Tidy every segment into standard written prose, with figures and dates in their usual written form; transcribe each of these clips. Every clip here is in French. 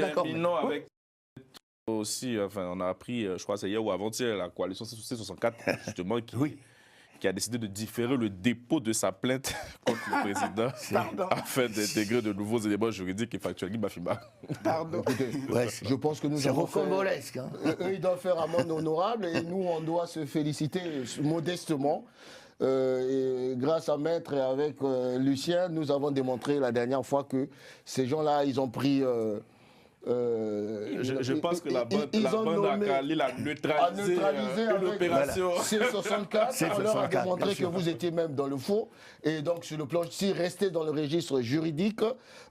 d'accord. terminons avec aussi, enfin, on a appris, je crois que c'est hier ou avant-hier, la coalition C64, justement, qui a décidé de différer le dépôt de sa plainte contre le président afin d'intégrer de nouveaux éléments juridiques et factuels. Pardon. Je pense que nous avons rocambolesque. Eux, ils doivent faire amende honorable et nous, on doit se féliciter modestement. Et grâce à Maître et avec Lucien, nous avons démontré la dernière fois que ces gens-là, ils ont pris... je pense que la bande a Kali l'a neutralisé l'opération. C64, on leur a démontré que vous étiez même dans le faux. Et donc, sur le plan, si restez dans le registre juridique,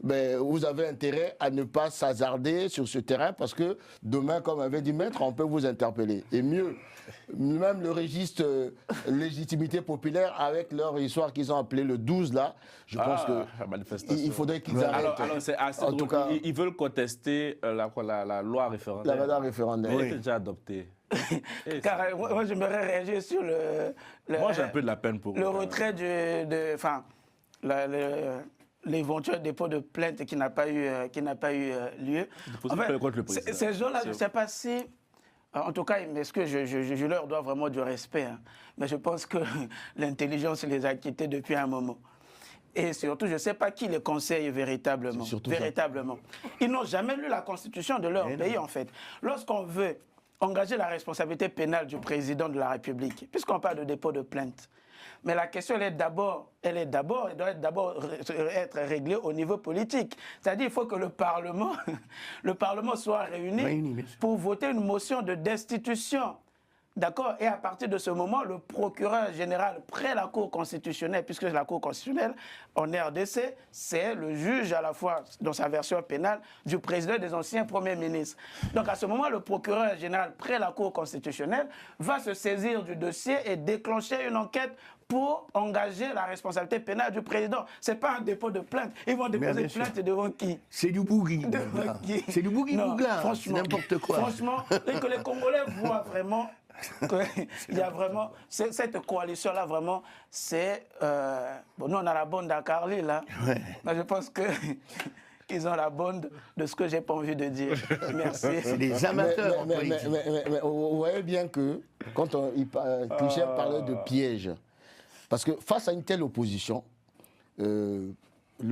ben, vous avez intérêt à ne pas s'hasarder sur ce terrain parce que demain, comme avait dit Maître, on peut vous interpeller. Et mieux, même le registre légitimité populaire avec leur histoire qu'ils ont appelée le 12 là, je pense qu'il faudrait qu'ils arrêtent. Alors c'est assez en tout cas, ils veulent contester la loi référendaire. La loi référendaire. Elle était déjà adoptée. Car moi, j'aimerais réagir sur moi, j'ai un peu de la peine pour le retrait l'éventuel dépôt de plainte qui n'a pas eu lieu. En fait, ces gens-là, je ne sais pas si... En tout cas, est-ce que je leur dois vraiment du respect, hein. Mais je pense que l'intelligence les a quittés depuis un moment. Et surtout, je ne sais pas qui les conseille véritablement. Ils n'ont jamais lu la constitution de leur pays, en fait. Lorsqu'on veut engager la responsabilité pénale du président de la République, puisqu'on parle de dépôt de plainte, mais la question, elle doit être réglée au niveau politique. C'est-à-dire qu'il faut que le Parlement soit réuni pour voter une motion de destitution. D'accord? Et à partir de ce moment, le procureur général près la Cour constitutionnelle, puisque la Cour constitutionnelle en RDC, c'est le juge à la fois, dans sa version pénale, du président et des anciens premiers ministres. Donc à ce moment, le procureur général près la Cour constitutionnelle va se saisir du dossier et déclencher une enquête pour engager la responsabilité pénale du président. Ce n'est pas un dépôt de plainte. Ils vont déposer plainte devant qui? C'est du bougui. C'est du bougui-bougla. Franchement, n'importe quoi. Franchement, que les Congolais voient vraiment qu'il y a vraiment... Cette coalition-là, vraiment, c'est... bon, nous, on a la bande d'Akarli, là. Ouais. Mais je pense que... Ils ont la bande de ce que j'ai pas envie de dire. Merci. C'est des amateurs. Mais vous voyez bien que quand Michel parlait de piège, parce que face à une telle opposition, le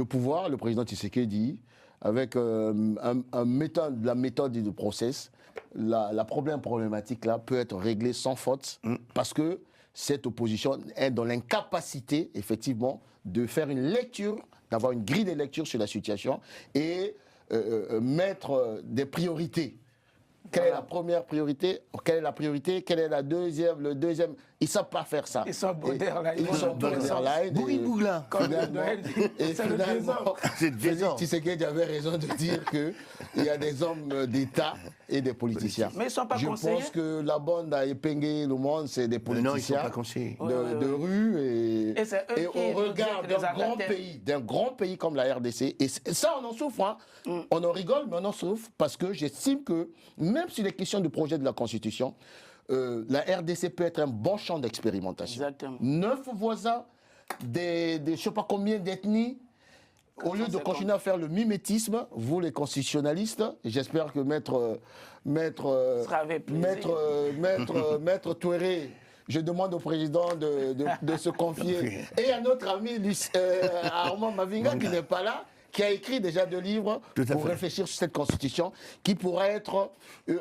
pouvoir, le président Tshisekedi, avec la méthode du process, la problématique là peut être réglée sans faute, parce que cette opposition est dans l'incapacité, effectivement, de faire une lecture, d'avoir une grille de lecture sur la situation et mettre des priorités. Quelle est la première priorité? Quelle est la priorité? Quelle est la deuxième? Le deuxième? Ils ne savent pas faire ça. Ils sont borderline. Ils sont borderline. Bougui-bougla. Et finalement, Tshisekedi avait raison de dire qu'il y a des hommes d'État et des politiciens. Mais ils ne sont pas conseillers. Je pense que la bande à épingler le monde, c'est des politiciens de rue. Et on regarde d'un grand pays comme la RDC. Et ça, on en souffre. Hein. On en rigole, mais on en souffre parce que j'estime que même sur les questions du projet de la Constitution, la RDC peut être un bon champ d'expérimentation. 9 voisins, je ne sais pas combien d'ethnies. Au lieu de continuer à faire le mimétisme, vous les constitutionnalistes, j'espère que Maître Touéré, je demande au président de se confier. Et à notre ami Armand Mavinga qui n'est pas là, qui a écrit déjà 2 livres pour réfléchir sur cette constitution, qui pourrait être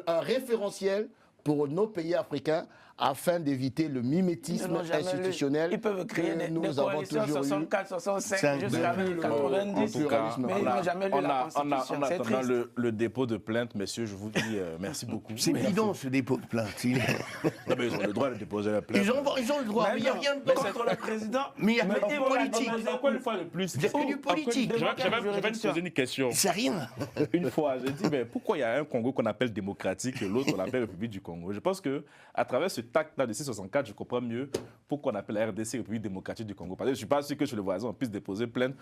un référentiel pour nos pays africains afin d'éviter le mimétisme institutionnel. Ils peuvent créer des coalitions 64, 65, jusqu'à 90, mais ils n'ont jamais lu la Constitution. En attendant le dépôt de plainte, messieurs, je vous dis merci beaucoup. C'est bidon ce dépôt de plainte. Non, mais ils ont le droit de déposer la plainte. Ils ont le droit, mais il n'y a rien de contre le président. Mais il y a que des politiques. Encore une fois de plus. Il n'y a que du politique. Je vais te poser une question. C'est rien. Une fois, j'ai dit, mais pourquoi il y a un Congo qu'on appelle démocratique et l'autre on appelle République du Congo? Je pense qu'à travers ce acte-là de C64, je comprends mieux pourquoi on appelle la RDC République démocratique du Congo. Parce que je ne suis pas sûr que chez le voisin on puisse déposer plainte.